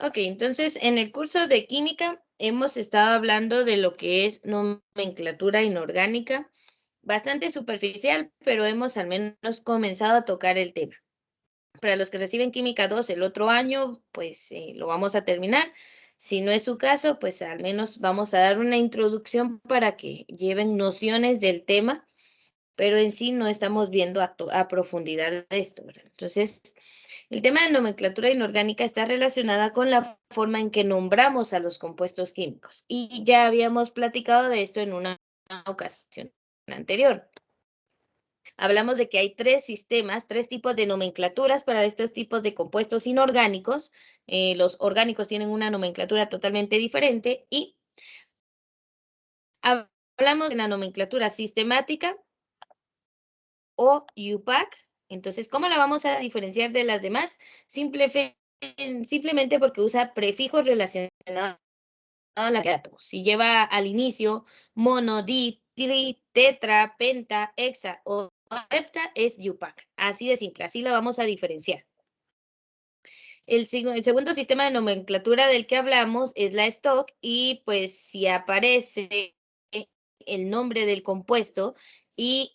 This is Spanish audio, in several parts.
Ok, entonces en el curso de química hemos estado hablando de lo que es nomenclatura inorgánica, bastante superficial, pero hemos al menos comenzado a tocar el tema. Para los que reciben Química 2 el otro año, pues lo vamos a terminar. Si no es su caso, pues al menos vamos a dar una introducción para que lleven nociones del tema, pero en sí no estamos viendo a profundidad de esto, ¿verdad? Entonces, el tema de nomenclatura inorgánica está relacionada con la forma en que nombramos a los compuestos químicos. Y ya habíamos platicado de esto en una ocasión anterior. Hablamos de que hay tres sistemas, tres tipos de nomenclaturas para estos tipos de compuestos inorgánicos. Los orgánicos tienen una nomenclatura totalmente diferente y hablamos de la nomenclatura sistemática o UPAC. Entonces, ¿cómo la vamos a diferenciar de las demás? Simplemente porque usa prefijos relacionados a la átomos. Si lleva al inicio mono, di, tri, tetra, penta, hexa o hepta, es UPAC. Así de simple, así la vamos a diferenciar. El segundo sistema de nomenclatura del que hablamos es la stock y pues si aparece el nombre del compuesto y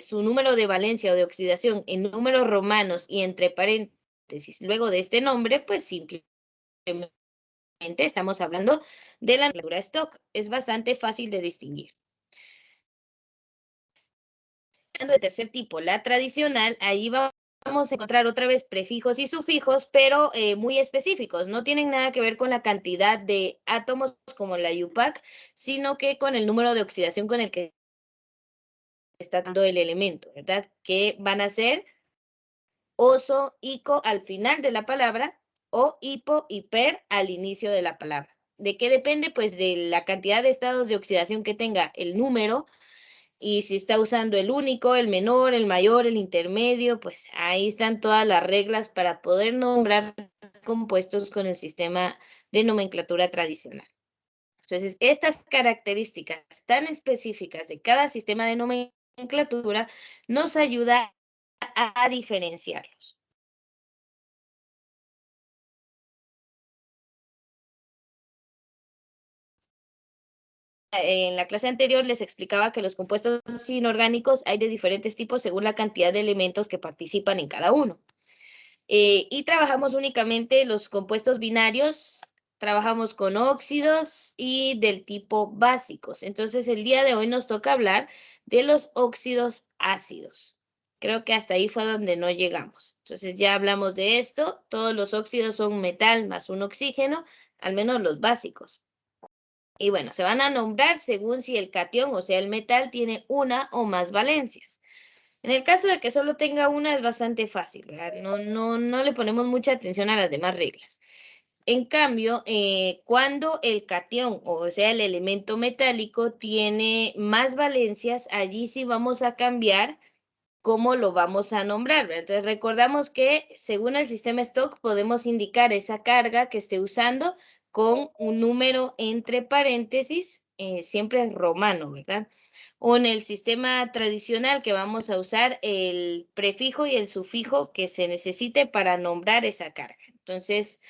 su número de valencia o de oxidación en números romanos y entre paréntesis luego de este nombre, pues simplemente estamos hablando de la nomenclatura stock. Es bastante fácil de distinguir. De tercer tipo, la tradicional, ahí vamos a encontrar otra vez prefijos y sufijos, pero muy específicos. No tienen nada que ver con la cantidad de átomos como la UPAC, sino que con el número de oxidación con el que está dando el elemento, ¿verdad? Que van a ser oso, ico al final de la palabra o hipo y per al inicio de la palabra. ¿De qué depende? Pues de la cantidad de estados de oxidación que tenga el número. Y si está usando el único, el menor, el mayor, el intermedio, pues ahí están todas las reglas para poder nombrar compuestos con el sistema de nomenclatura tradicional. Entonces, estas características tan específicas de cada sistema de nomenclatura nos ayuda a diferenciarlos. En la clase anterior les explicaba que los compuestos inorgánicos hay de diferentes tipos según la cantidad de elementos que participan en cada uno. Y trabajamos únicamente los compuestos binarios, trabajamos con óxidos y del tipo básicos. Entonces, el día de hoy nos toca hablar de los óxidos ácidos. Creo que hasta ahí fue donde no llegamos. Entonces, ya hablamos de esto. Todos los óxidos son metal más un oxígeno, al menos los básicos. Y bueno, se van a nombrar según si el catión, o sea, el metal, tiene una o más valencias. En el caso de que solo tenga una es bastante fácil, ¿verdad? No le ponemos mucha atención a las demás reglas. En cambio, cuando el catión, o sea, el elemento metálico, tiene más valencias, allí sí vamos a cambiar cómo lo vamos a nombrar, ¿verdad? Entonces, recordamos que según el sistema Stock podemos indicar esa carga que esté usando con un número entre paréntesis, siempre es romano, ¿verdad? O en el sistema tradicional que vamos a usar el prefijo y el sufijo que se necesite para nombrar esa carga. Entonces,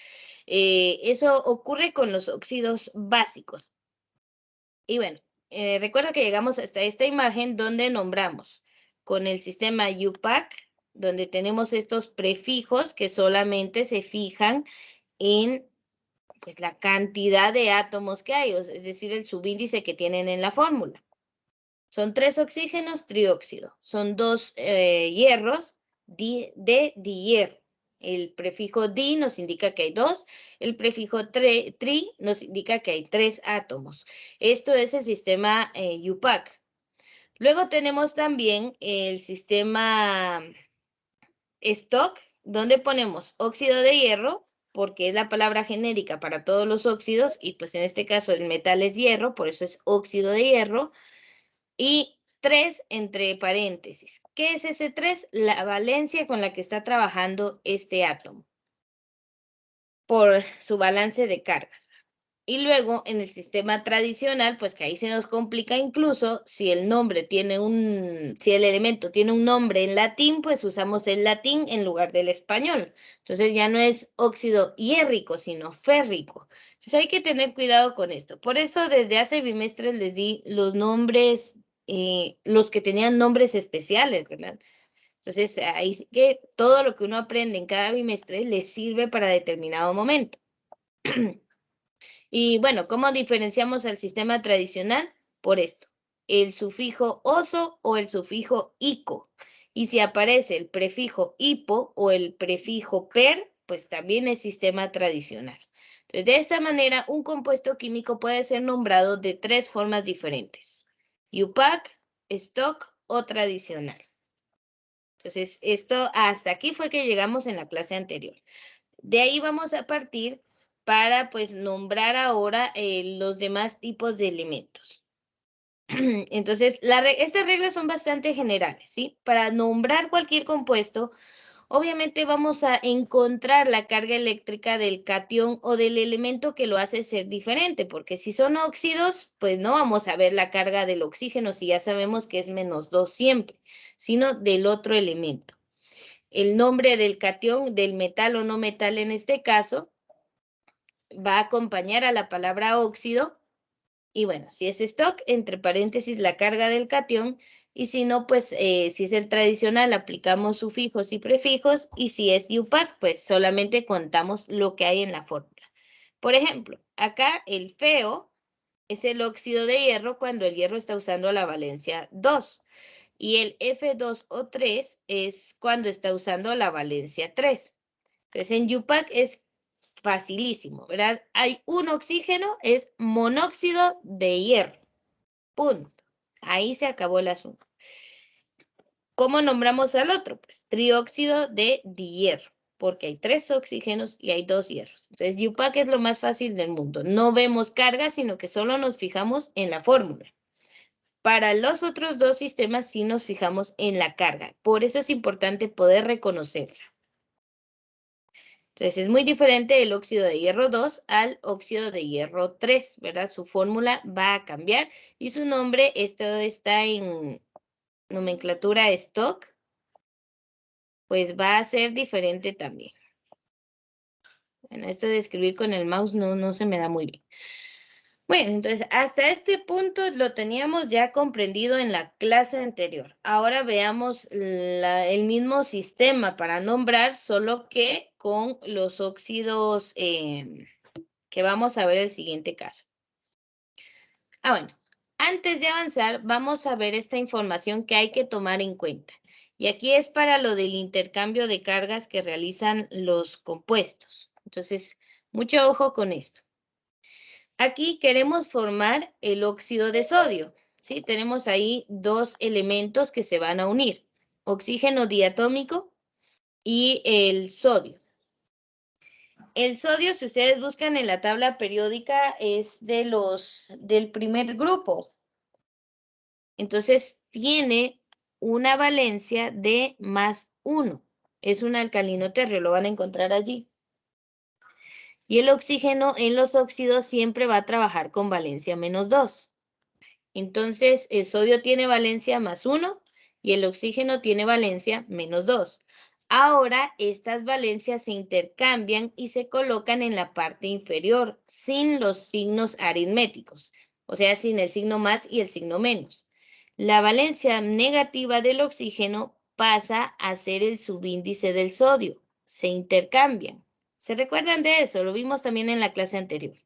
eso ocurre con los óxidos básicos. Y bueno, recuerdo que llegamos hasta esta imagen donde nombramos con el sistema UPAC, donde tenemos estos prefijos que solamente se fijan en pues, la cantidad de átomos que hay, es decir, el subíndice que tienen en la fórmula. Son 3 oxígenos, trióxido. Son 2 hierros, de dihierro. El prefijo di nos indica que hay 2. El prefijo tri nos indica que hay 3 átomos. Esto es el sistema UPAC. Luego tenemos también el sistema stock, donde ponemos óxido de hierro, porque es la palabra genérica para todos los óxidos, y pues en este caso el metal es hierro, por eso es óxido de hierro. Y 3 entre paréntesis. ¿Qué es ese 3? La valencia con la que está trabajando este átomo por su balance de cargas. Y luego en el sistema tradicional, pues que ahí se nos complica incluso si el nombre tiene si el elemento tiene un nombre en latín, pues usamos el latín en lugar del español. Entonces ya no es óxido hiérrico, sino férrico. Entonces hay que tener cuidado con esto. Por eso desde hace bimestres les di los nombres, los que tenían nombres especiales, ¿verdad? Entonces ahí sí que todo lo que uno aprende en cada bimestre les sirve para determinado momento. Y bueno, ¿cómo diferenciamos al sistema tradicional? Por esto, el sufijo oso o el sufijo ico. Y si aparece el prefijo hipo o el prefijo per, pues también es sistema tradicional. Entonces, de esta manera, un compuesto químico puede ser nombrado de 3 formas diferentes: IUPAC, stock o tradicional. Entonces, esto hasta aquí fue que llegamos en la clase anterior. De ahí vamos a partir para pues nombrar ahora los demás tipos de elementos. Entonces, estas reglas son bastante generales, ¿sí? Para nombrar cualquier compuesto, obviamente vamos a encontrar la carga eléctrica del catión o del elemento que lo hace ser diferente, porque si son óxidos, pues no vamos a ver la carga del oxígeno si ya sabemos que es -2 siempre, sino del otro elemento. El nombre del catión, del metal o no metal en este caso, va a acompañar a la palabra óxido. Y bueno, si es stock, entre paréntesis la carga del catión. Y si no, pues si es el tradicional, aplicamos sufijos y prefijos. Y si es IUPAC, pues solamente contamos lo que hay en la fórmula. Por ejemplo, acá el feo es el óxido de hierro cuando el hierro está usando la valencia 2. Y el F2O3 es cuando está usando la valencia 3. Entonces en IUPAC es facilísimo, ¿verdad? Hay un oxígeno, es monóxido de hierro. Punto. Ahí se acabó el asunto. ¿Cómo nombramos al otro? Pues trióxido de dihierro, porque hay 3 oxígenos y hay 2 hierros. Entonces, IUPAC es lo más fácil del mundo. No vemos carga, sino que solo nos fijamos en la fórmula. Para los otros 2 sistemas sí nos fijamos en la carga. Por eso es importante poder reconocerla. Entonces, es muy diferente el óxido de hierro 2 al óxido de hierro 3, ¿verdad? Su fórmula va a cambiar y su nombre, esto está en nomenclatura stock, pues va a ser diferente también. Bueno, esto de escribir con el mouse no se me da muy bien. Bueno, entonces hasta este punto lo teníamos ya comprendido en la clase anterior. Ahora veamos el mismo sistema para nombrar, solo que con los óxidos que vamos a ver el siguiente caso. Bueno, antes de avanzar, vamos a ver esta información que hay que tomar en cuenta. Y aquí es para lo del intercambio de cargas que realizan los compuestos. Entonces, mucho ojo con esto. Aquí queremos formar el óxido de sodio, ¿sí? Tenemos ahí 2 elementos que se van a unir, oxígeno diatómico y el sodio. El sodio, si ustedes buscan en la tabla periódica, es del primer grupo. Entonces, tiene una valencia de +1. Es un alcalino terrio, lo van a encontrar allí. Y el oxígeno en los óxidos siempre va a trabajar con valencia -2. Entonces, el sodio tiene valencia +1 y el oxígeno tiene valencia -2. Ahora, estas valencias se intercambian y se colocan en la parte inferior, sin los signos aritméticos, o sea, sin el signo más y el signo menos. La valencia negativa del oxígeno pasa a ser el subíndice del sodio. Se intercambian. ¿Se recuerdan de eso? Lo vimos también en la clase anterior.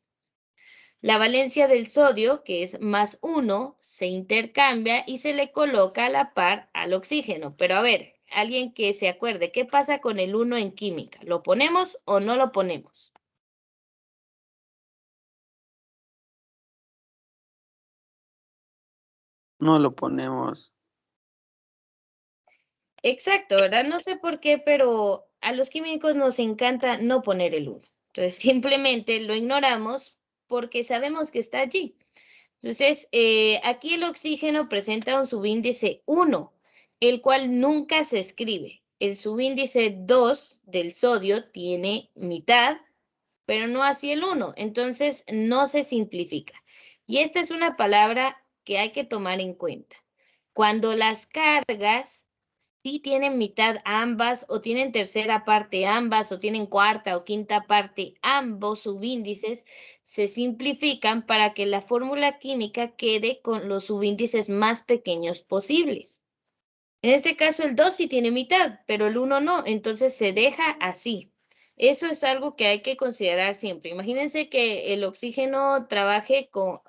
La valencia del sodio, que es +1, se intercambia y se le coloca a la par al oxígeno. Pero a ver, alguien que se acuerde, ¿qué pasa con el 1 en química? ¿Lo ponemos o no lo ponemos? No lo ponemos. Exacto, ¿verdad? No sé por qué, pero a los químicos nos encanta no poner el 1. Entonces, simplemente lo ignoramos porque sabemos que está allí. Entonces, aquí el oxígeno presenta un subíndice 1, el cual nunca se escribe. El subíndice 2 del sodio tiene mitad pero no así el 1. Entonces, no se simplifica. Y esta es una palabra que hay que tomar en cuenta. Cuando las cargas sí tienen mitad ambas, o tienen tercera parte ambas, o tienen cuarta o quinta parte ambos subíndices, se simplifican para que la fórmula química quede con los subíndices más pequeños posibles. En este caso el 2 sí tiene mitad, pero el 1 no, entonces se deja así. Eso es algo que hay que considerar siempre. Imagínense que el oxígeno trabaje con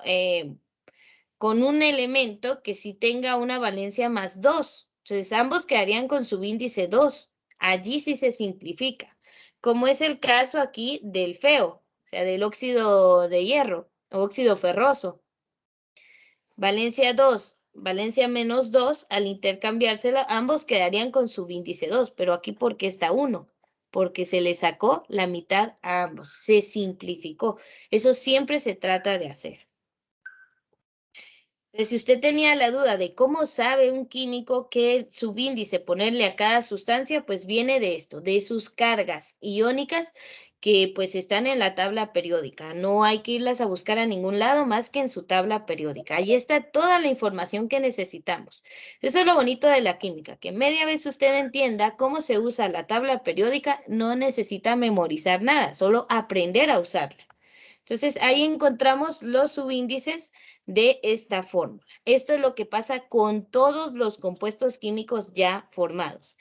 un elemento que sí tenga una valencia más 2. Entonces ambos quedarían con subíndice 2. Allí sí se simplifica, como es el caso aquí del FeO, o sea, del óxido de hierro o óxido ferroso. Valencia 2, valencia menos 2, al intercambiársela, ambos quedarían con subíndice 2, pero aquí ¿por qué está 1? Porque se le sacó la mitad a ambos, se simplificó. Eso siempre se trata de hacer. Si usted tenía la duda de cómo sabe un químico qué subíndice ponerle a cada sustancia, pues viene de esto, de sus cargas iónicas que pues están en la tabla periódica. No hay que irlas a buscar a ningún lado más que en su tabla periódica. Ahí está toda la información que necesitamos. Eso es lo bonito de la química, que media vez usted entienda cómo se usa la tabla periódica, no necesita memorizar nada, solo aprender a usarla. Entonces, ahí encontramos los subíndices de esta fórmula. Esto es lo que pasa con todos los compuestos químicos ya formados.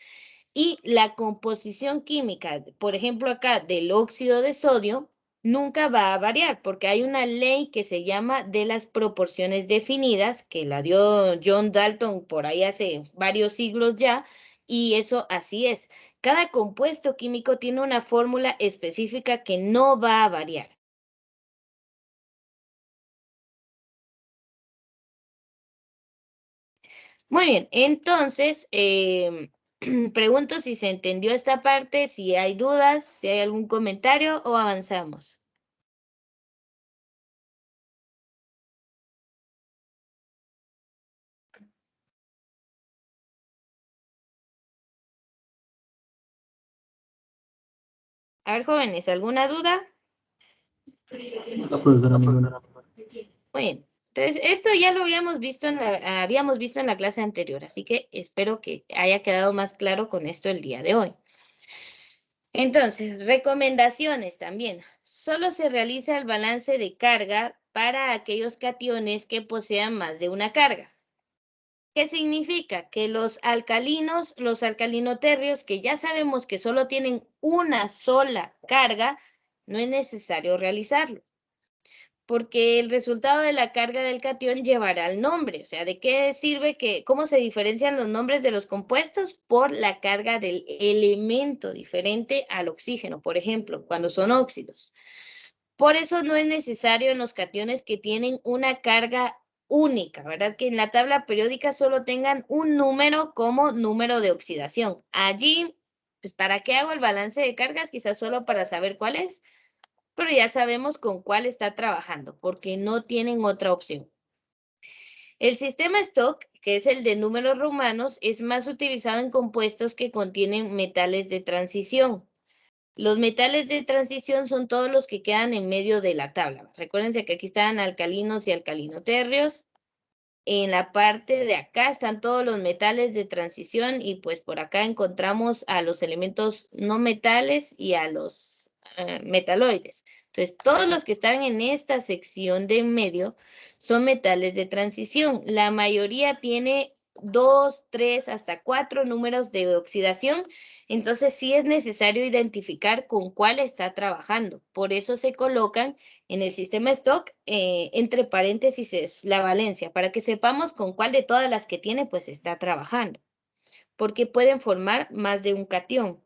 Y la composición química, por ejemplo acá del óxido de sodio, nunca va a variar porque hay una ley que se llama de las proporciones definidas, que la dio John Dalton por ahí hace varios siglos ya, y eso así es. Cada compuesto químico tiene una fórmula específica que no va a variar. Muy bien, entonces, pregunto si se entendió esta parte, si hay dudas, si hay algún comentario o avanzamos. A ver, jóvenes, ¿alguna duda? No, profesora, ninguna. Muy bien. Entonces, esto ya lo habíamos visto en la clase anterior, así que espero que haya quedado más claro con esto el día de hoy. Entonces, recomendaciones también. Solo se realiza el balance de carga para aquellos cationes que posean más de una carga. ¿Qué significa? Que los alcalinos, los alcalinoterrios, que ya sabemos que solo tienen una sola carga, no es necesario realizarlo, porque el resultado de la carga del catión llevará el nombre. O sea, ¿de qué sirve cómo se diferencian los nombres de los compuestos? Por la carga del elemento diferente al oxígeno, por ejemplo, cuando son óxidos. Por eso no es necesario en los cationes que tienen una carga única, ¿verdad? Que en la tabla periódica solo tengan un número como número de oxidación. Allí, pues, ¿para qué hago el balance de cargas? Quizás solo para saber cuál es, pero ya sabemos con cuál está trabajando, porque no tienen otra opción. El sistema Stock, que es el de números romanos, es más utilizado en compuestos que contienen metales de transición. Los metales de transición son todos los que quedan en medio de la tabla. Recuérdense que aquí están alcalinos y alcalinoterrios. En la parte de acá están todos los metales de transición y pues por acá encontramos a los elementos no metales y a los metaloides. Entonces, todos los que están en esta sección de en medio son metales de transición. La mayoría tiene 2, 3, hasta 4 números de oxidación. Entonces, sí es necesario identificar con cuál está trabajando. Por eso se colocan en el sistema Stock, entre paréntesis es la valencia, para que sepamos con cuál de todas las que tiene, pues está trabajando, porque pueden formar más de un catión.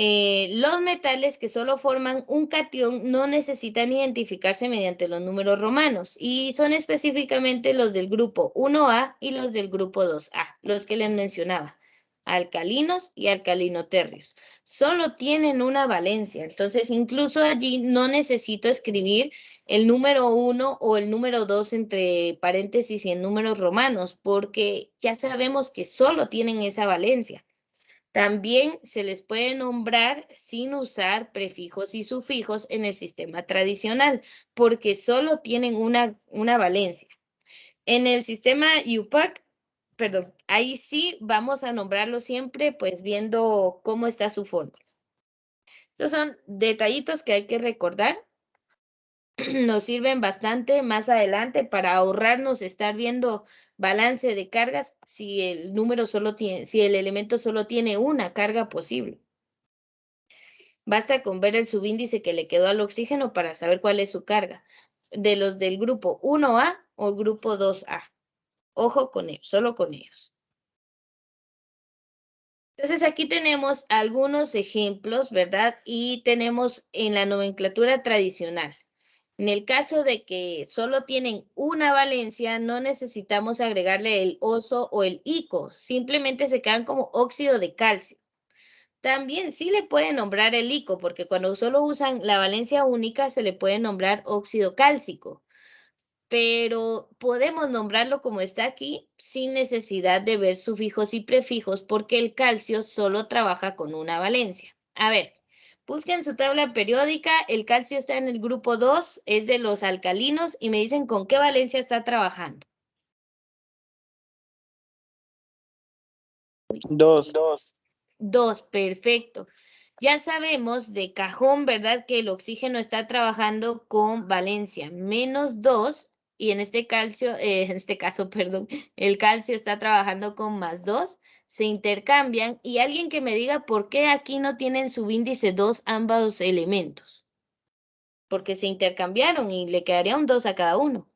Los metales que solo forman un catión no necesitan identificarse mediante los números romanos y son específicamente los del grupo 1A y los del grupo 2A, los que les mencionaba, alcalinos y alcalinoterrios. Solo tienen una valencia, entonces incluso allí no necesito escribir el número 1 o el número 2 entre paréntesis y en números romanos, porque ya sabemos que solo tienen esa valencia. También se les puede nombrar sin usar prefijos y sufijos en el sistema tradicional, porque solo tienen una valencia. En el sistema UPAC, perdón, ahí sí vamos a nombrarlo siempre, pues viendo cómo está su fórmula. Estos son detallitos que hay que recordar. Nos sirven bastante más adelante para ahorrarnos estar viendo balance de cargas si el número solo tiene, si el elemento solo tiene una carga posible. Basta con ver el subíndice que le quedó al oxígeno para saber cuál es su carga. De los del grupo 1A o grupo 2A. Ojo con ellos, solo con ellos. Entonces aquí tenemos algunos ejemplos, ¿verdad? Y tenemos en la nomenclatura tradicional. En el caso de que solo tienen una valencia, no necesitamos agregarle el oso o el ico, simplemente se quedan como óxido de calcio. También sí le pueden nombrar el ico, porque cuando solo usan la valencia única se le puede nombrar óxido cálcico, pero podemos nombrarlo como está aquí sin necesidad de ver sufijos y prefijos porque el calcio solo trabaja con una valencia. A ver, busquen su tabla periódica, el calcio está en el grupo 2, es de los alcalinos y me dicen con qué valencia está trabajando. 2. 2, perfecto. Ya sabemos de cajón, ¿verdad? Que el oxígeno está trabajando con valencia -2 y en este caso, perdón, el calcio está trabajando con +2, se intercambian y alguien que me diga por qué aquí no tienen subíndice 2 ambos elementos. Porque se intercambiaron y le quedaría un 2 a cada uno.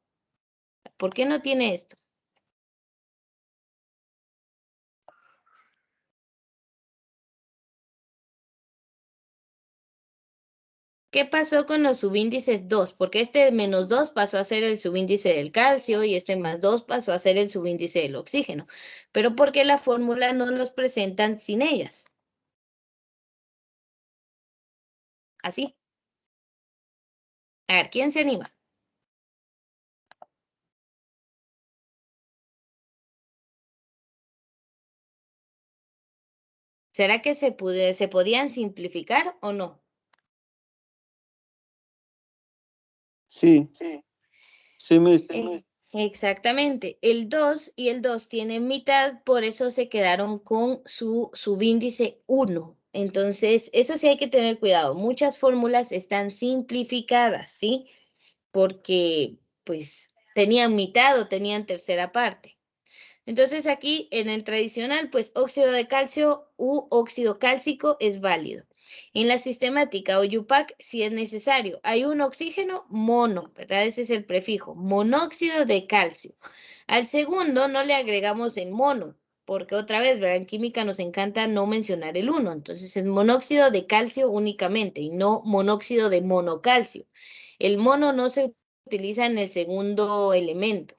¿Por qué no tiene esto? ¿Qué pasó con los subíndices 2? Porque este -2 pasó a ser el subíndice del calcio y este +2 pasó a ser el subíndice del oxígeno. Pero ¿por qué la fórmula no los presentan sin ellas? Así. A ver, ¿quién se anima? ¿Será que se podían simplificar o no? Sí. Sí, Miss. Exactamente. El 2 y el 2 tienen mitad, por eso se quedaron con su subíndice 1. Entonces, eso sí hay que tener cuidado. Muchas fórmulas están simplificadas, ¿sí? Porque, pues, tenían mitad o tenían tercera parte. Entonces, aquí en el tradicional, pues, óxido de calcio u óxido cálcico es válido. En la sistemática o UPAC, si es necesario, hay un oxígeno mono, ¿verdad? Ese es el prefijo, monóxido de calcio. Al segundo no le agregamos el mono, porque otra vez, ¿verdad? En química nos encanta no mencionar el 1, entonces es monóxido de calcio únicamente y no monóxido de monocalcio. El mono no se utiliza en el segundo elemento.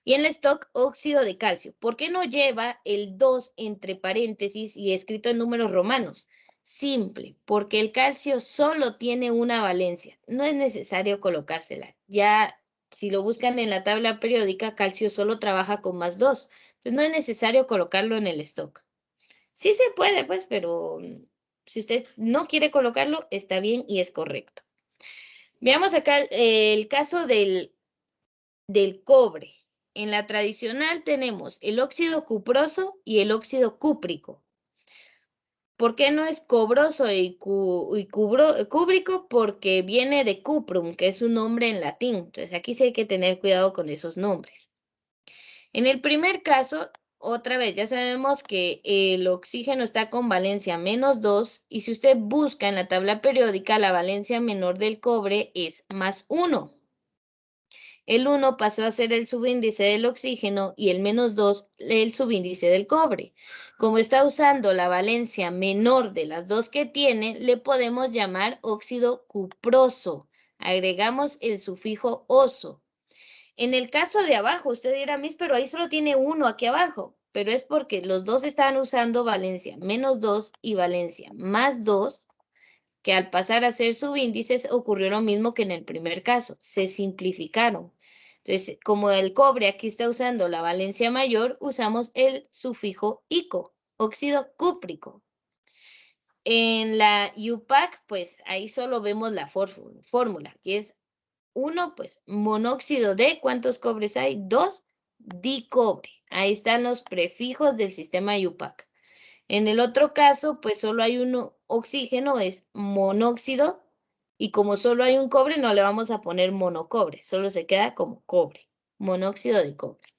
Y en el stock, óxido de calcio. ¿Por qué no lleva el 2 entre paréntesis y escrito en números romanos? Simple, porque el calcio solo tiene una valencia. No es necesario colocársela. Ya, si lo buscan en la tabla periódica, calcio solo trabaja con +2. Entonces, no es necesario colocarlo en el stock. Sí se puede, pues, pero si usted no quiere colocarlo, está bien y es correcto. Veamos acá el caso del cobre. En la tradicional tenemos el óxido cuproso y el óxido cúprico. ¿Por qué no es cobroso y cúbrico? Porque viene de cuprum, que es un nombre en latín. Entonces aquí sí hay que tener cuidado con esos nombres. En el primer caso, otra vez, ya sabemos que el oxígeno está con valencia -2 y si usted busca en la tabla periódica, la valencia menor del cobre es +1. El 1 pasó a ser el subíndice del oxígeno y el -2 el subíndice del cobre. Como está usando la valencia menor de las dos que tiene, le podemos llamar óxido cuproso. Agregamos el sufijo oso. En el caso de abajo, usted dirá, Miss, pero ahí solo tiene uno aquí abajo. Pero es porque los dos estaban usando valencia -2 y valencia +2, que al pasar a ser subíndices ocurrió lo mismo que en el primer caso, se simplificaron. Entonces, como el cobre aquí está usando la valencia mayor, usamos el sufijo ico, óxido cúprico. En la UPAC, pues ahí solo vemos la fórmula, que es 1, pues monóxido de, ¿cuántos cobres hay? 2, dicobre. Ahí están los prefijos del sistema UPAC. En el otro caso, pues solo hay un oxígeno, es monóxido, y como solo hay un cobre, no le vamos a poner monocobre, solo se queda como cobre, monóxido de cobre.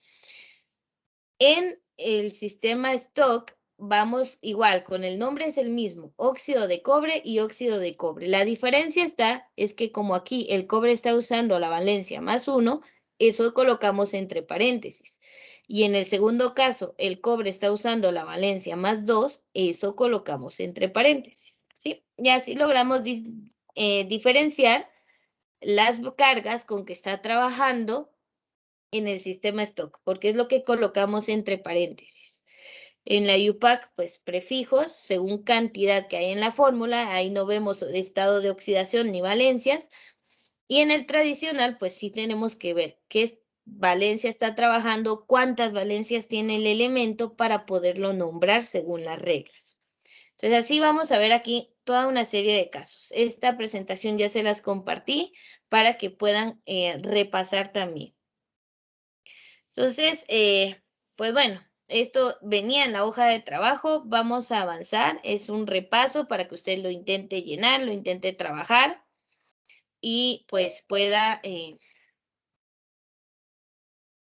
En el sistema stock, vamos igual, con el nombre es el mismo, óxido de cobre y óxido de cobre. La diferencia es que como aquí el cobre está usando la valencia más 1, eso colocamos entre paréntesis. Y en el segundo caso, el cobre está usando la valencia más 2, eso colocamos entre paréntesis, ¿sí? Y así logramos diferenciar las cargas con que está trabajando en el sistema stock, porque es lo que colocamos entre paréntesis. En la UPAC, pues prefijos, según cantidad que hay en la fórmula, ahí no vemos estado de oxidación ni valencias. Y en el tradicional, pues sí tenemos que ver qué valencia está trabajando, cuántas valencias tiene el elemento para poderlo nombrar según las reglas. Entonces, así vamos a ver aquí toda una serie de casos. Esta presentación ya se las compartí para que puedan repasar también. Entonces, pues bueno, esto venía en la hoja de trabajo, vamos a avanzar, es un repaso para que usted lo intente llenar, lo intente trabajar y pues pueda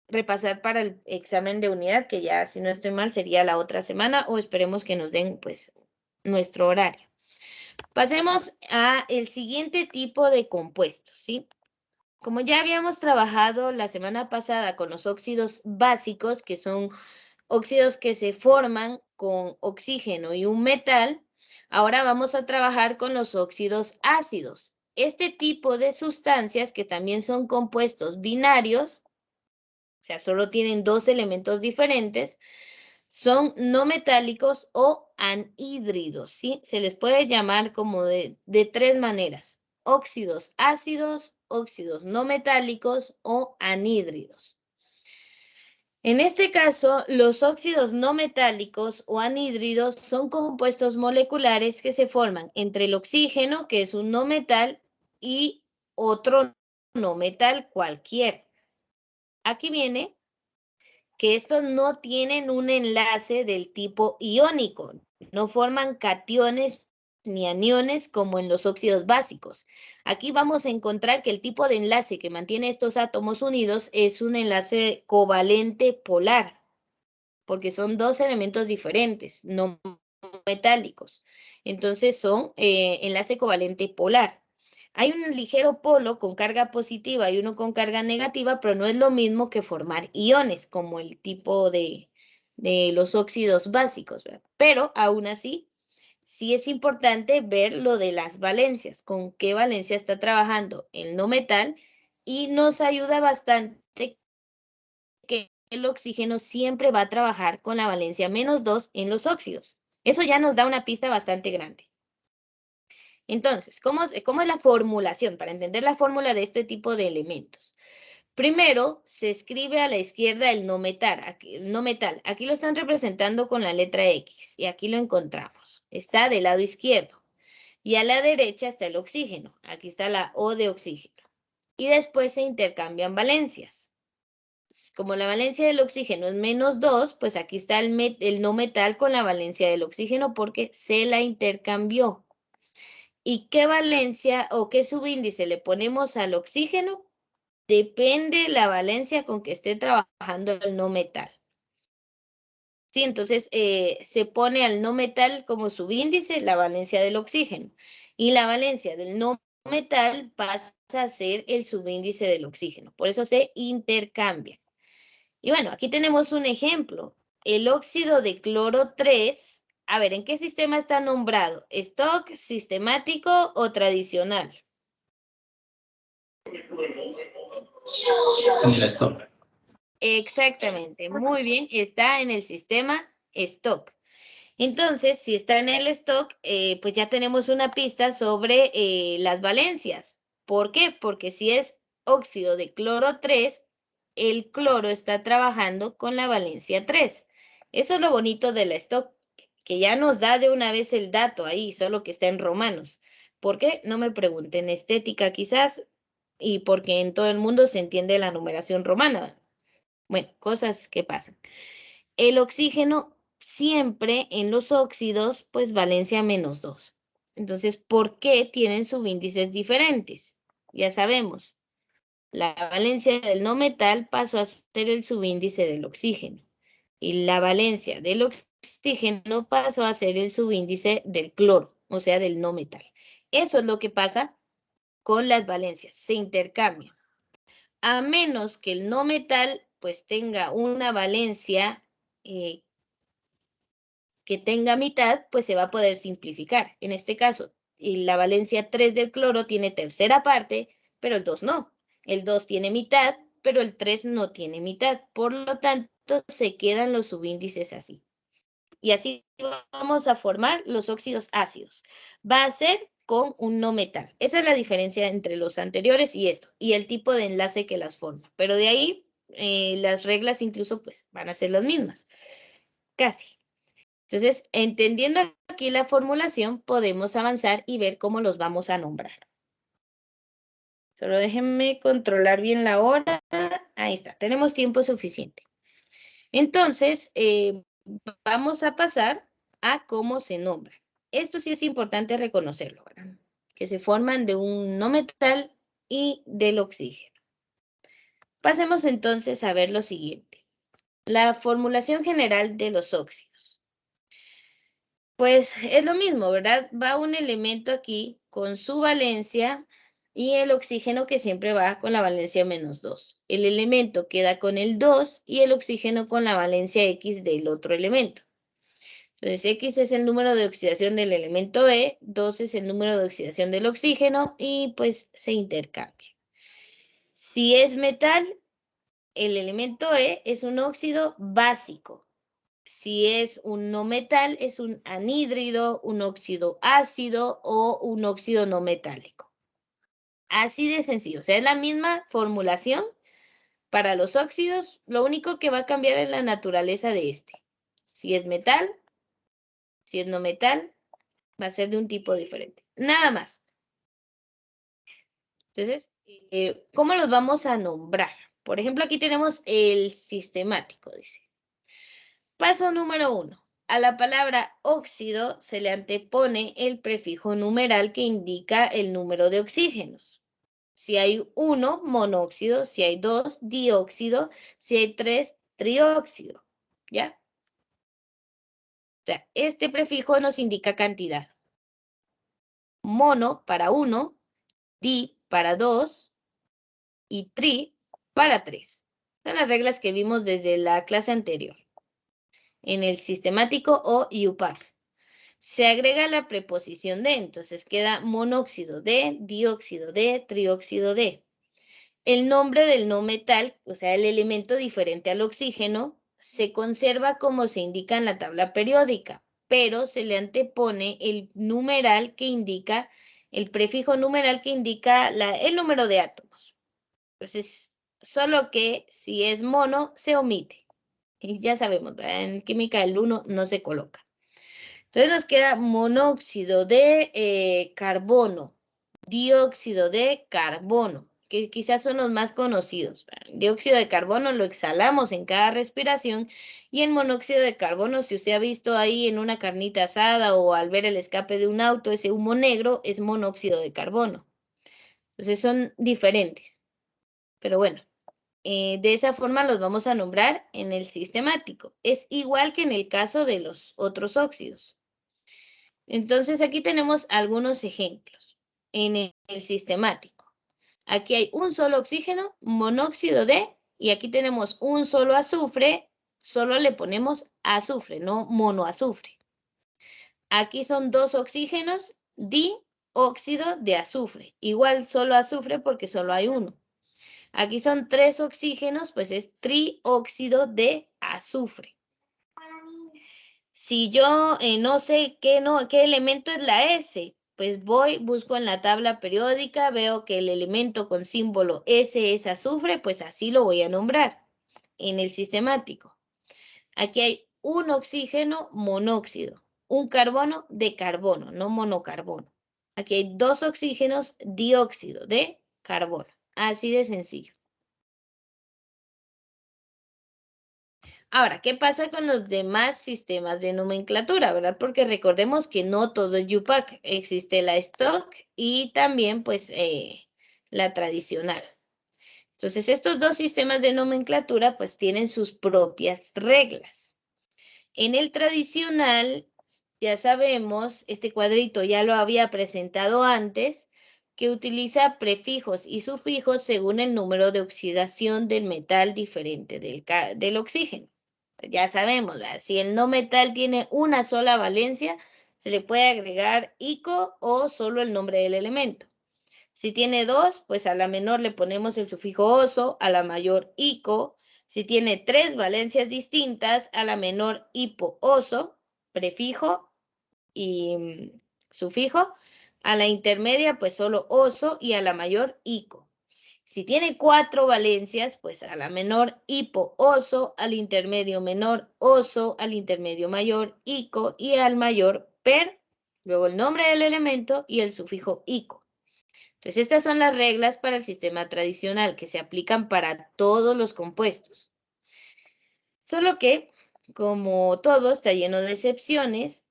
repasar para el examen de unidad, que ya si no estoy mal sería la otra semana o esperemos que nos den pues nuestro horario. Pasemos a el siguiente tipo de compuestos, ¿sí? Como ya habíamos trabajado la semana pasada con los óxidos básicos, que son óxidos que se forman con oxígeno y un metal, ahora vamos a trabajar con los óxidos ácidos. Este tipo de sustancias, que también son compuestos binarios, o sea, solo tienen 2 elementos diferentes, son no metálicos o anhídridos, ¿sí? Se les puede llamar como de 3 maneras: óxidos ácidos, óxidos no metálicos o anhídridos. En este caso, los óxidos no metálicos o anhídridos son compuestos moleculares que se forman entre el oxígeno, que es un no metal, y otro no metal cualquiera. Aquí viene que estos no tienen un enlace del tipo iónico, no forman cationes ni aniones como en los óxidos básicos. Aquí vamos a encontrar que el tipo de enlace que mantiene estos átomos unidos es un enlace covalente polar, porque son 2 elementos diferentes, no metálicos. Entonces son enlace covalente polar. Hay un ligero polo con carga positiva y uno con carga negativa, pero no es lo mismo que formar iones, como el tipo de los óxidos básicos, ¿verdad? Pero aún así, sí es importante ver lo de las valencias, con qué valencia está trabajando el no metal, y nos ayuda bastante que el oxígeno siempre va a trabajar con la valencia -2 en los óxidos. Eso ya nos da una pista bastante grande. Entonces, ¿cómo es la formulación? Para entender la fórmula de este tipo de elementos. Primero, se escribe a la izquierda el no metal. Aquí lo están representando con la letra X y aquí lo encontramos. Está del lado izquierdo. Y a la derecha está el oxígeno. Aquí está la O de oxígeno. Y después se intercambian valencias. Como la valencia del oxígeno es -2, pues aquí está el no metal con la valencia del oxígeno porque se la intercambió. ¿Y qué valencia o qué subíndice le ponemos al oxígeno? Depende la valencia con que esté trabajando el no metal. Sí, entonces se pone al no metal como subíndice la valencia del oxígeno. Y la valencia del no metal pasa a ser el subíndice del oxígeno. Por eso se intercambian. Y bueno, aquí tenemos un ejemplo. El óxido de cloro 3, a ver, ¿en qué sistema está nombrado? ¿Stock, sistemático o tradicional? En el stock. Exactamente, muy bien, está en el sistema stock. Entonces, si está en el stock, pues ya tenemos una pista sobre las valencias. ¿Por qué? Porque si es óxido de cloro 3, el cloro está trabajando con la valencia 3. Eso es lo bonito de la stock, que ya nos da de una vez el dato ahí, solo que está en romanos. ¿Por qué? No me pregunten, estética quizás, y porque en todo el mundo se entiende la numeración romana. Bueno, cosas que pasan. El oxígeno siempre en los óxidos, pues valencia -2. Entonces, ¿por qué tienen subíndices diferentes? Ya sabemos, la valencia del no metal pasó a ser el subíndice del oxígeno y la valencia del oxígeno pasó a ser el subíndice del cloro, o sea, del no metal. Eso es lo que pasa con las valencias, se intercambian. A menos que el no metal pues tenga una valencia que tenga mitad, pues se va a poder simplificar. En este caso, la valencia 3 del cloro tiene tercera parte, pero el 2 no. El 2 tiene mitad, pero el 3 no tiene mitad. Por lo tanto, se quedan los subíndices así. Y así vamos a formar los óxidos ácidos. Va a ser con un no metal. Esa es la diferencia entre los anteriores y esto, y el tipo de enlace que las forma. Pero de ahí, las reglas incluso pues van a ser las mismas. Casi. Entonces, entendiendo aquí la formulación, podemos avanzar y ver cómo los vamos a nombrar. Solo déjenme controlar bien la hora. Ahí está, tenemos tiempo suficiente. Entonces, vamos a pasar a cómo se nombra. Esto sí es importante reconocerlo, ¿verdad? Que se forman de un no metal y del oxígeno. Pasemos entonces a ver lo siguiente. La formulación general de los óxidos. Pues es lo mismo, ¿verdad? Va un elemento aquí con su valencia y el oxígeno que siempre va con la valencia -2. El elemento queda con el 2 y el oxígeno con la valencia X del otro elemento. Entonces, X es el número de oxidación del elemento E, 2 es el número de oxidación del oxígeno y pues se intercambia. Si es metal, el elemento E es un óxido básico. Si es un no metal, es un anhídrido, un óxido ácido o un óxido no metálico. Así de sencillo. O sea, es la misma formulación para los óxidos. Lo único que va a cambiar es la naturaleza de este. Si es metal, si es no metal, va a ser de un tipo diferente. Nada más. Entonces, ¿cómo los vamos a nombrar? Por ejemplo, aquí tenemos el sistemático, dice. Paso número 1. A la palabra óxido se le antepone el prefijo numeral que indica el número de oxígenos. Si hay 1, monóxido. Si hay 2, dióxido. Si hay 3, trióxido. ¿Ya? O sea, este prefijo nos indica cantidad. Mono para 1, di para 2 y tri para 3. Son las reglas que vimos desde la clase anterior. En el sistemático o UPAC. Se agrega la preposición de, entonces queda monóxido de, dióxido de, trióxido de. El nombre del no metal, o sea, el elemento diferente al oxígeno, se conserva como se indica en la tabla periódica, pero se le antepone el numeral que indica, el prefijo numeral que indica el número de átomos. Entonces, solo que si es mono, se omite. Y ya sabemos, ¿verdad? En química el 1 no se coloca. Entonces nos queda monóxido de carbono, dióxido de carbono, que quizás son los más conocidos. El dióxido de carbono lo exhalamos en cada respiración y el monóxido de carbono, si usted ha visto ahí en una carnita asada o al ver el escape de un auto, ese humo negro es monóxido de carbono. Entonces son diferentes. Pero bueno, de esa forma los vamos a nombrar en el sistemático. Es igual que en el caso de los otros óxidos. Entonces aquí tenemos algunos ejemplos en el sistemático. Aquí hay un solo oxígeno, monóxido de, y aquí tenemos un solo azufre, solo le ponemos azufre, no monoazufre. Aquí son dos oxígenos, dióxido de azufre, igual solo azufre porque solo hay uno. Aquí son 3 oxígenos, pues es trióxido de azufre. Si yo no sé qué elemento es la S, pues busco en la tabla periódica, veo que el elemento con símbolo S es azufre, pues así lo voy a nombrar en el sistemático. Aquí hay un oxígeno monóxido, un carbono de carbono, no monocarbono. Aquí hay 2 oxígenos dióxido de carbono, así de sencillo. Ahora, ¿qué pasa con los demás sistemas de nomenclatura, verdad? Porque recordemos que no todo es UPAC, existe la stock y también pues la tradicional. Entonces, estos 2 sistemas de nomenclatura pues tienen sus propias reglas. En el tradicional, ya sabemos, este cuadrito ya lo había presentado antes, que utiliza prefijos y sufijos según el número de oxidación del metal diferente del oxígeno. Ya sabemos, ¿verdad? Si el no metal tiene una sola valencia, se le puede agregar ico o solo el nombre del elemento. Si tiene 2, pues a la menor le ponemos el sufijo oso, a la mayor ico. Si tiene 3 valencias distintas, a la menor hipo oso, prefijo y sufijo. A la intermedia, pues solo oso y a la mayor ico. Si tiene 4 valencias, pues a la menor hipo oso, al intermedio menor oso, al intermedio mayor ico y al mayor per, luego el nombre del elemento y el sufijo ico. Entonces, estas son las reglas para el sistema tradicional que se aplican para todos los compuestos. Solo que, como todo está lleno de excepciones,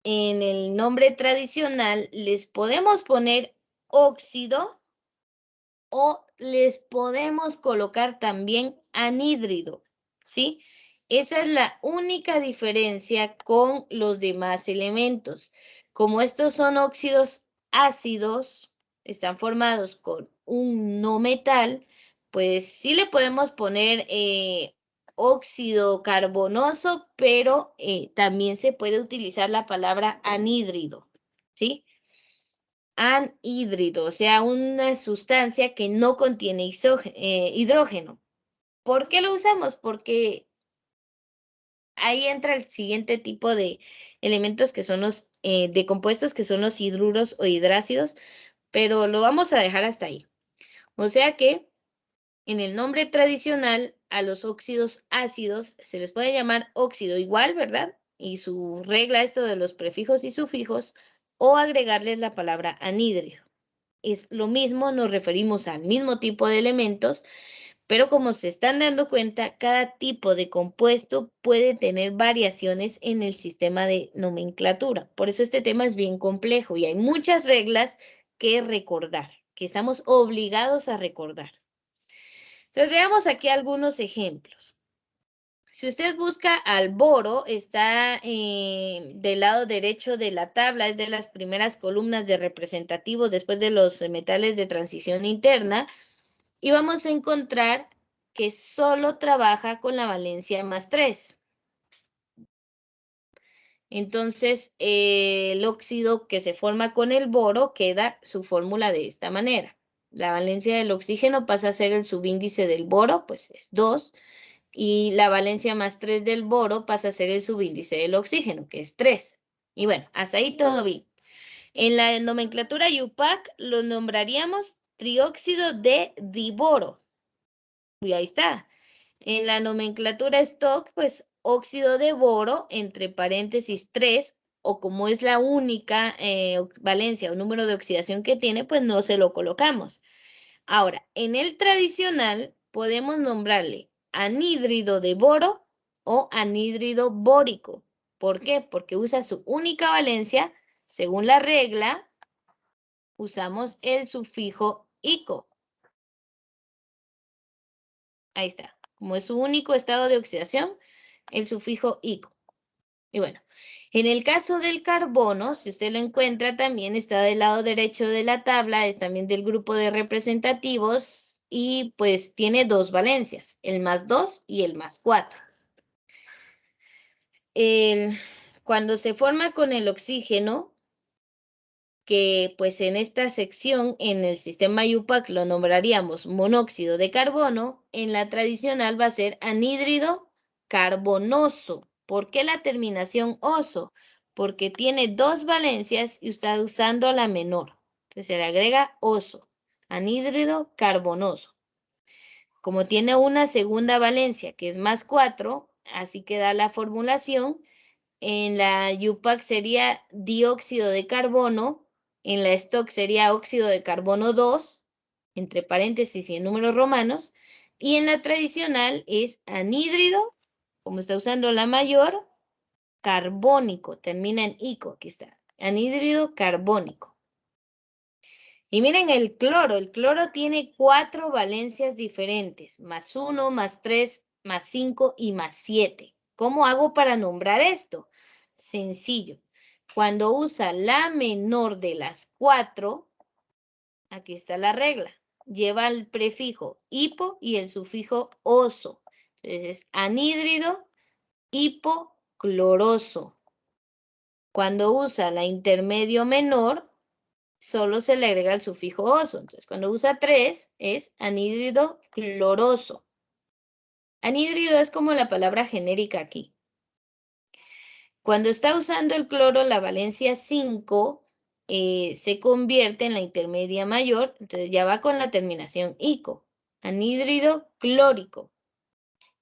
en el nombre tradicional les podemos poner óxido o les podemos colocar también anhídrido, ¿sí? Esa es la única diferencia con los demás elementos. Como estos son óxidos ácidos, están formados con un no metal, pues sí le podemos poner óxido carbonoso, pero también se puede utilizar la palabra anhídrido, ¿sí? Anhídrido, o sea, una sustancia que no contiene hidrógeno. ¿Por qué lo usamos? Porque ahí entra el siguiente tipo de elementos que son los de compuestos que son los hidruros o hidrácidos, pero lo vamos a dejar hasta ahí. O sea que en el nombre tradicional a los óxidos ácidos se les puede llamar óxido igual, ¿verdad? Y su regla esto de los prefijos y sufijos, o agregarles la palabra anhídrido. Es lo mismo, nos referimos al mismo tipo de elementos, pero como se están dando cuenta, cada tipo de compuesto puede tener variaciones en el sistema de nomenclatura. Por eso este tema es bien complejo y hay muchas reglas que recordar, que estamos obligados a recordar. Entonces veamos aquí algunos ejemplos. Si usted busca al boro, está del lado derecho de la tabla, es de las primeras columnas de representativos después de los metales de transición interna, y vamos a encontrar que solo trabaja con la valencia +3. Entonces, el óxido que se forma con el boro queda su fórmula de esta manera. La valencia del oxígeno pasa a ser el subíndice del boro, pues es 2. Y la valencia +3 del boro pasa a ser el subíndice del oxígeno, que es 3. Y bueno, hasta ahí todo bien. En la nomenclatura UPAC lo nombraríamos trióxido de diboro. Y ahí está. En la nomenclatura stock, pues óxido de boro, entre paréntesis 3, o como es la única valencia o número de oxidación que tiene, pues no se lo colocamos. Ahora, en el tradicional podemos nombrarle anhídrido de boro o anhídrido bórico. ¿Por qué? Porque usa su única valencia. Según la regla, usamos el sufijo ico. Ahí está. Como es su único estado de oxidación, el sufijo ico. Y bueno, en el caso del carbono, si usted lo encuentra, también está del lado derecho de la tabla, es también del grupo de representativos y pues tiene 2 valencias, el +2 y el +4. Cuando se forma con el oxígeno, que pues en esta sección en el sistema UPAC lo nombraríamos monóxido de carbono, en la tradicional va a ser anhídrido carbonoso. ¿Por qué la terminación oso? porque tiene 2 valencias y está usando la menor. Entonces se le agrega oso, anhídrido carbonoso. Como tiene una segunda valencia que es más 4, así queda la formulación. En la UPAC sería dióxido de carbono, en la stock sería óxido de carbono 2, entre paréntesis y en números romanos, y en la tradicional es anhídrido, como está usando la mayor, carbónico, termina en ico, aquí está, anhídrido carbónico. Y miren el cloro tiene 4 valencias diferentes, más 1, más 3, más 5 y más 7. ¿Cómo hago para nombrar esto? Sencillo. Cuando usa la menor de las 4, aquí está la regla. Lleva el prefijo hipo y el sufijo oso. Entonces es anhídrido hipocloroso. Cuando usa la intermedio menor, solo se le agrega el sufijo oso. Entonces, cuando usa 3, es anhídrido cloroso. Anhídrido es como la palabra genérica aquí. Cuando está usando el cloro, la valencia 5 se convierte en la intermedia mayor, entonces ya va con la terminación ico, anhídrido clórico.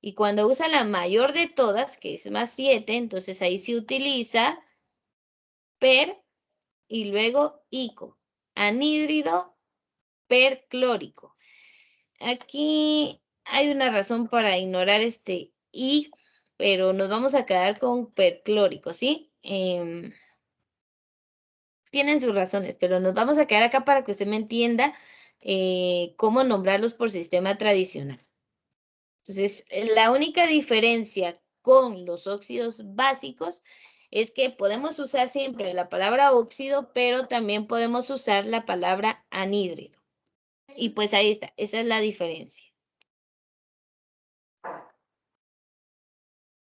Y cuando usa la mayor de todas, que es más 7, entonces ahí se utiliza per y luego ico, anhídrido perclórico. Aquí hay una razón para ignorar este I, pero nos vamos a quedar con perclórico, ¿sí? Tienen sus razones, pero nos vamos a quedar acá para que usted me entienda cómo nombrarlos por sistema tradicional. Entonces, la única diferencia con los óxidos básicos es que podemos usar siempre la palabra óxido, pero también podemos usar la palabra anhídrido. Y pues ahí está, esa es la diferencia.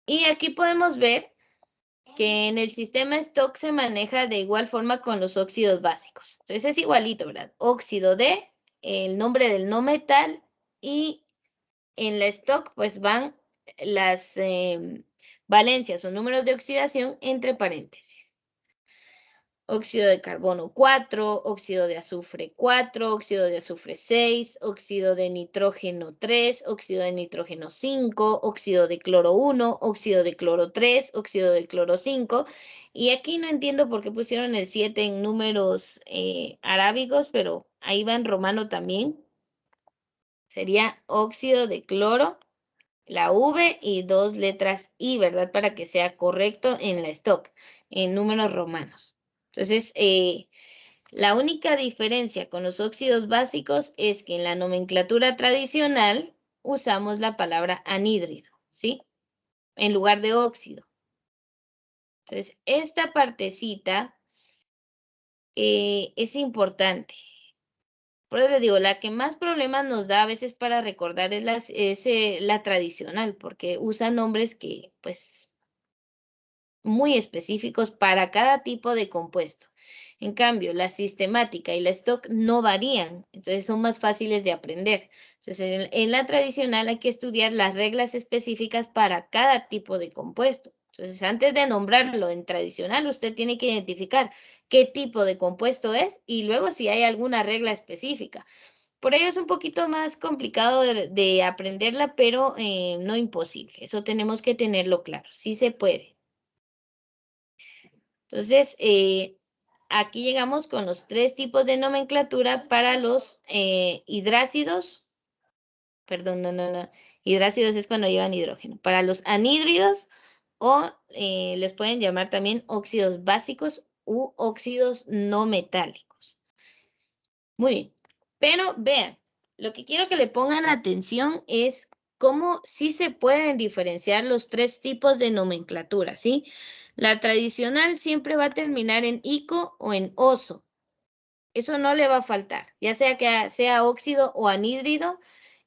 Y aquí podemos ver que en el sistema stock se maneja de igual forma con los óxidos básicos. Entonces es igualito, ¿verdad? Óxido de, el nombre del no metal, y en la stock pues van las valencias o números de oxidación entre paréntesis. Óxido de carbono 4, óxido de azufre 4, óxido de azufre 6, óxido de nitrógeno 3, óxido de nitrógeno 5, óxido de cloro 1, óxido de cloro 3, óxido de cloro 5. Y aquí no entiendo por qué pusieron el 7 en números arábigos, pero ahí va en romano también. Sería óxido de cloro, la V y 2 letras I, ¿verdad? Para que sea correcto en la stock, en números romanos. Entonces, la única diferencia con los óxidos básicos es que en la nomenclatura tradicional usamos la palabra anhídrido, ¿sí? En lugar de óxido. Entonces, esta partecita es importante. Por eso les digo, la que más problemas nos da a veces para recordar es la tradicional, porque usa nombres que, pues, muy específicos para cada tipo de compuesto. En cambio, la sistemática y la stock no varían, entonces son más fáciles de aprender. Entonces, en la tradicional hay que estudiar las reglas específicas para cada tipo de compuesto. Entonces, antes de nombrarlo en tradicional, usted tiene que identificar qué tipo de compuesto es y luego si hay alguna regla específica. Por ello es un poquito más complicado de aprenderla, pero no imposible. Eso tenemos que tenerlo claro. Sí se puede. Entonces, aquí llegamos con los 3 tipos de nomenclatura para los hidrácidos. Perdón, no. Hidrácidos es cuando llevan hidrógeno. Para los anhídridos o les pueden llamar también óxidos básicos u óxidos no metálicos. Muy bien. Pero vean, lo que quiero que le pongan atención es cómo sí se pueden diferenciar los 3 tipos de nomenclatura, ¿sí? La tradicional siempre va a terminar en ico o en oso. Eso no le va a faltar, ya sea que sea óxido o anhídrido,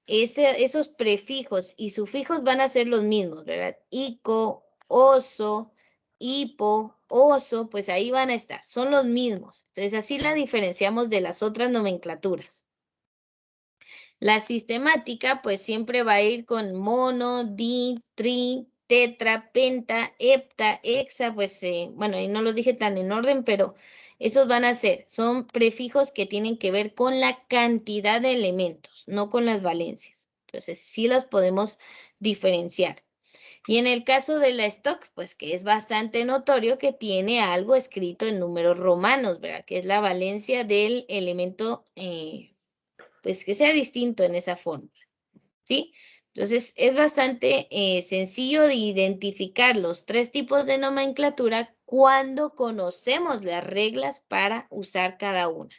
esos prefijos y sufijos van a ser los mismos, ¿verdad? Ico, oso, hipo, oso, pues ahí van a estar, son los mismos. Entonces así la diferenciamos de las otras nomenclaturas. La sistemática pues siempre va a ir con mono, di, tri, tetra, penta, hepta, hexa, pues, bueno, y no los dije tan en orden, pero esos van a ser, son prefijos que tienen que ver con la cantidad de elementos, no con las valencias. Entonces, sí las podemos diferenciar. Y en el caso de la stock, pues que es bastante notorio que tiene algo escrito en números romanos, ¿verdad? Que es la valencia del elemento, pues que sea distinto en esa forma, ¿sí? Entonces, es bastante sencillo de identificar los tres tipos de nomenclatura cuando conocemos las reglas para usar cada una.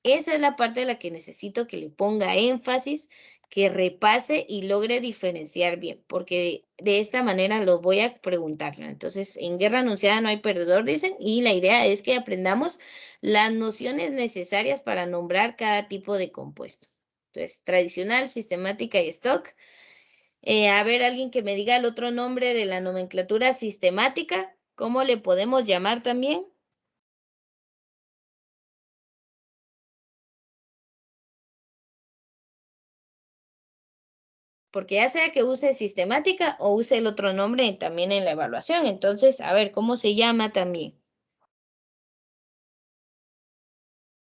Esa es la parte de la que necesito que le ponga énfasis, que repase y logre diferenciar bien, porque de esta manera lo voy a preguntar. Entonces, en guerra anunciada no hay perdedor, dicen, y la idea es que aprendamos las nociones necesarias para nombrar cada tipo de compuesto. Entonces, tradicional, sistemática y stock. A ver, alguien que me diga el otro nombre de la nomenclatura sistemática, ¿cómo le podemos llamar también? Porque ya sea que use sistemática o use el otro nombre también en la evaluación. Entonces, a ver, ¿cómo se llama también?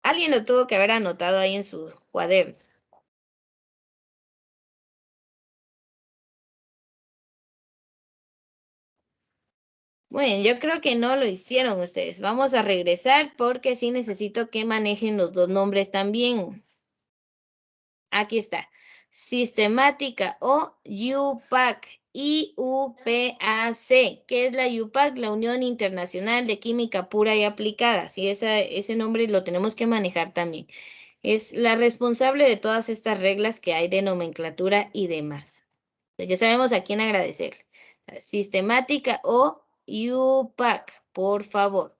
Alguien lo tuvo que haber anotado ahí en su cuaderno. Bueno, yo creo que no lo hicieron ustedes. Vamos a regresar porque sí necesito que manejen los dos nombres también. Aquí está. Sistemática o UPAC. IUPAC, que es la UPAC, la Unión Internacional de Química Pura y Aplicada. Sí, ese nombre lo tenemos que manejar también. Es la responsable de todas estas reglas que hay de nomenclatura y demás. Pues ya sabemos a quién agradecer. Sistemática o UPAC, por favor.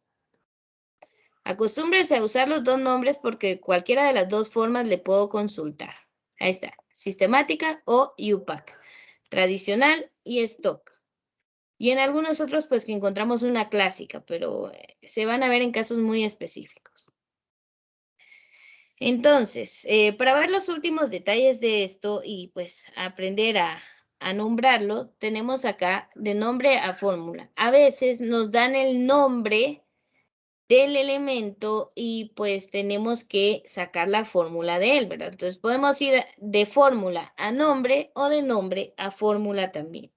Acostúmbrense a usar los dos nombres porque cualquiera de las dos formas le puedo consultar. Ahí está, sistemática o UPAC, tradicional y stock. Y en algunos otros, pues que encontramos una clásica, pero se van a ver en casos muy específicos. Entonces, para ver los últimos detalles de esto y pues aprender a nombrarlo, tenemos acá de nombre a fórmula. A veces nos dan el nombre del elemento y pues tenemos que sacar la fórmula de él, ¿verdad? Entonces podemos ir de fórmula a nombre o de nombre a fórmula también.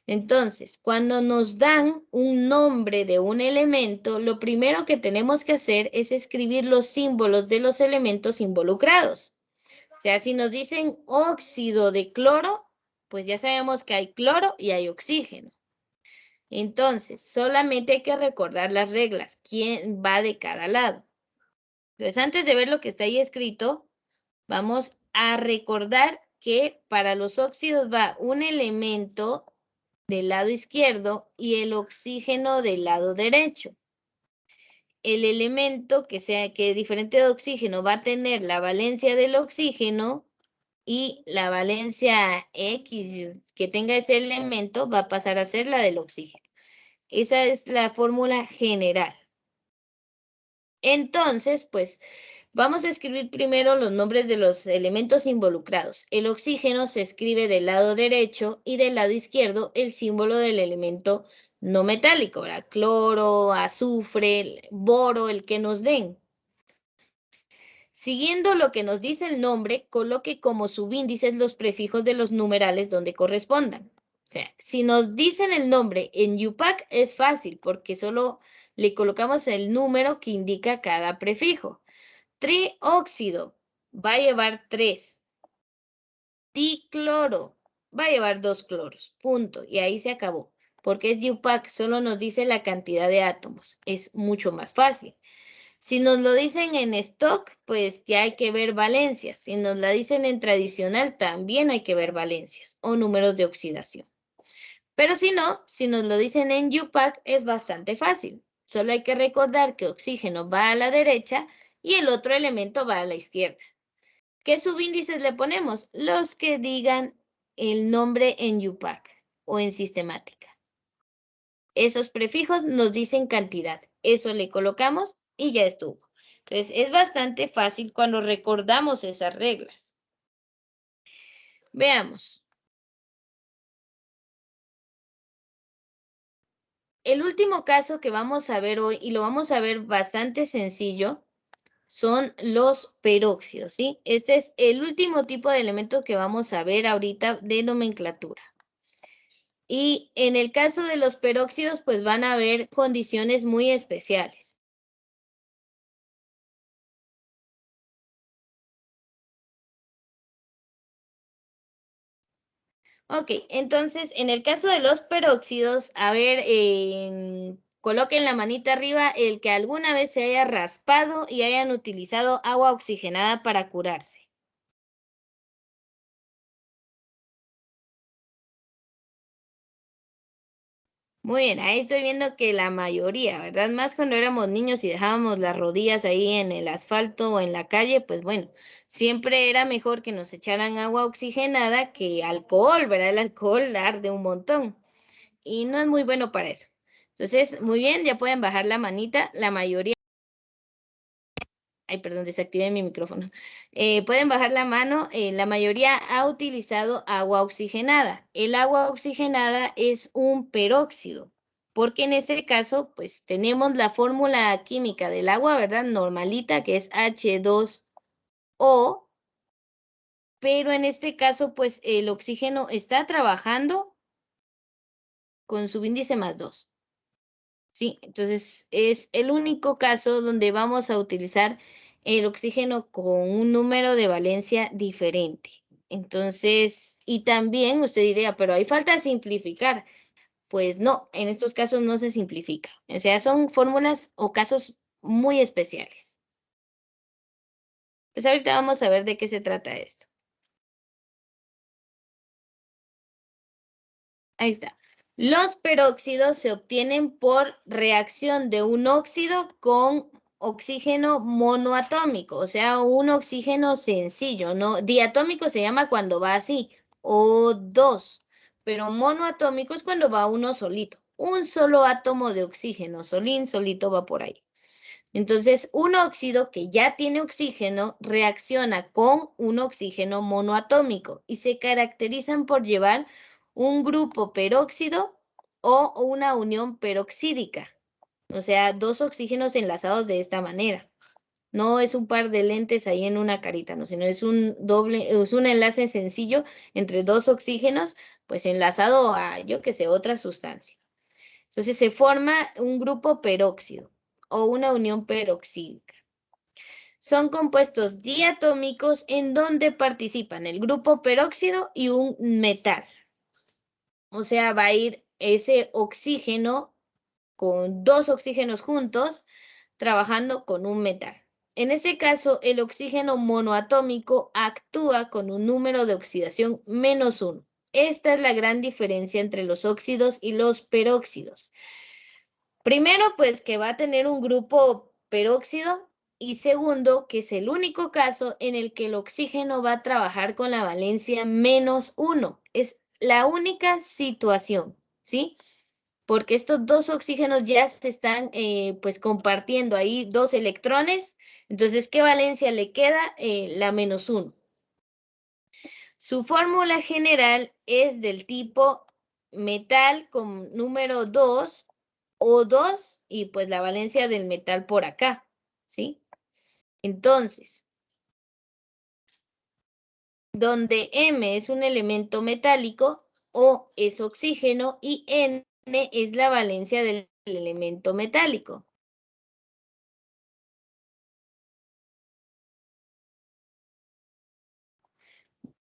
Entonces, cuando nos dan un nombre de un elemento, lo primero que tenemos que hacer es escribir los símbolos de los elementos involucrados. O sea, si nos dicen óxido de cloro, pues ya sabemos que hay cloro y hay oxígeno. Entonces, solamente hay que recordar las reglas, quién va de cada lado. Entonces, antes de ver lo que está ahí escrito, vamos a recordar que para los óxidos va un elemento del lado izquierdo y el oxígeno del lado derecho. El elemento que es diferente de oxígeno va a tener la valencia del oxígeno y la valencia X que tenga ese elemento va a pasar a ser la del oxígeno. Esa es la fórmula general. Entonces, pues vamos a escribir primero los nombres de los elementos involucrados. El oxígeno se escribe del lado derecho y del lado izquierdo el símbolo del elemento no metálico, ¿verdad? Cloro, azufre, boro, el que nos den. Siguiendo lo que nos dice el nombre, coloque como subíndices los prefijos de los numerales donde correspondan. O sea, si nos dicen el nombre en UPAC es fácil porque solo le colocamos el número que indica cada prefijo. Trióxido va a llevar 3. Dicloro va a llevar 2 cloros. Punto. Y ahí se acabó. Porque es UPAC, solo nos dice la cantidad de átomos. Es mucho más fácil. Si nos lo dicen en stock, pues ya hay que ver valencias. Si nos la dicen en tradicional, también hay que ver valencias o números de oxidación. Pero si no, si nos lo dicen en UPAC, es bastante fácil. Solo hay que recordar que oxígeno va a la derecha y el otro elemento va a la izquierda. ¿Qué subíndices le ponemos? Los que digan el nombre en UPAC o en sistemática. Esos prefijos nos dicen cantidad. Eso le colocamos y ya estuvo. Entonces, es bastante fácil cuando recordamos esas reglas. Veamos. el último caso que vamos a ver hoy, y lo vamos a ver bastante sencillo, son los peróxidos, ¿sí? Este es el último tipo de elemento que vamos a ver ahorita de nomenclatura. Y en el caso de los peróxidos, pues van a haber condiciones muy especiales. Ok, entonces en el caso de los peróxidos, a ver, coloquen la manita arriba el que alguna vez se haya raspado y hayan utilizado agua oxigenada para curarse. Muy bien, ahí estoy viendo que la mayoría, ¿verdad? Más cuando éramos niños y dejábamos las rodillas ahí en el asfalto o en la calle, pues bueno, siempre era mejor que nos echaran agua oxigenada que alcohol, ¿verdad? El alcohol arde un montón y no es muy bueno para eso. Entonces, muy bien, ya pueden bajar la manita, la mayoría. Ay, perdón, desactivé mi micrófono. Pueden bajar la mano, la mayoría ha utilizado agua oxigenada. El agua oxigenada es un peróxido, porque en ese caso, pues tenemos la fórmula química del agua, ¿verdad? Normalita, que es H2O, pero en este caso, pues el oxígeno está trabajando con subíndice +2. Sí, entonces es el único caso donde vamos a utilizar el oxígeno con un número de valencia diferente. Entonces, y también usted diría, pero ahí falta simplificar. Pues no, en estos casos no se simplifica. O sea, son fórmulas o casos muy especiales. Pues ahorita vamos a ver de qué se trata esto. Ahí está. Los peróxidos se obtienen por reacción de un óxido con oxígeno monoatómico, o sea, un oxígeno sencillo, ¿no? Diatómico se llama cuando va así, o dos, pero monoatómico es cuando va uno solito, un solo átomo de oxígeno, solito va por ahí. Entonces, un óxido que ya tiene oxígeno reacciona con un oxígeno monoatómico y se caracterizan por llevar un grupo peróxido o una unión peroxídica, o sea, dos oxígenos enlazados de esta manera. No es un par de lentes ahí en una carita, no, sino es un enlace sencillo entre dos oxígenos, pues enlazado a, yo qué sé, otra sustancia. Entonces se forma un grupo peróxido o una unión peroxídica. Son compuestos diatómicos en donde participan el grupo peróxido y un metal. O sea, va a ir ese oxígeno con dos oxígenos juntos trabajando con un metal. En este caso, el oxígeno monoatómico actúa con un número de oxidación -1. Esta es la gran diferencia entre los óxidos y los peróxidos. Primero, pues que va a tener un grupo peróxido y segundo, que es el único caso en el que el oxígeno va a trabajar con la valencia -1. Es la única situación, ¿sí? Porque estos dos oxígenos ya se están pues compartiendo ahí dos electrones. Entonces, ¿qué valencia le queda? La -1. Su fórmula general es del tipo metal con número 2 O2 y pues la valencia del metal por acá, ¿sí? Entonces, donde M es un elemento metálico, O es oxígeno y N es la valencia del elemento metálico.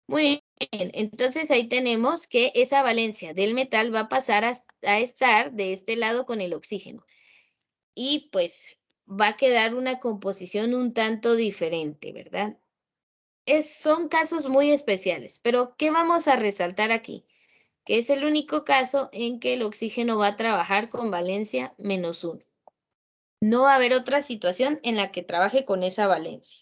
Muy bien, entonces ahí tenemos que esa valencia del metal va a pasar a estar de este lado con el oxígeno. Y pues va a quedar una composición un tanto diferente, ¿verdad? Son casos muy especiales, pero ¿qué vamos a resaltar aquí? Que es el único caso en que el oxígeno va a trabajar con valencia -1. No va a haber otra situación en la que trabaje con esa valencia.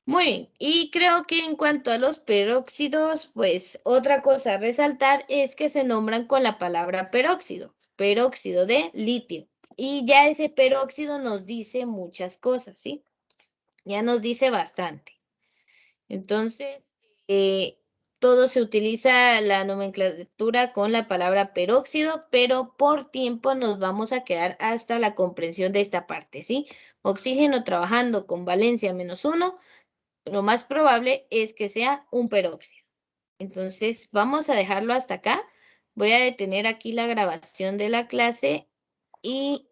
Muy bien, y creo que en cuanto a los peróxidos, pues otra cosa a resaltar es que se nombran con la palabra peróxido de litio. Y ya ese peróxido nos dice muchas cosas, ¿sí? Ya nos dice bastante. Entonces, todo se utiliza la nomenclatura con la palabra peróxido, pero por tiempo nos vamos a quedar hasta la comprensión de esta parte, ¿sí? Oxígeno trabajando con valencia -1, lo más probable es que sea un peróxido. Entonces, vamos a dejarlo hasta acá. Voy a detener aquí la grabación de la clase y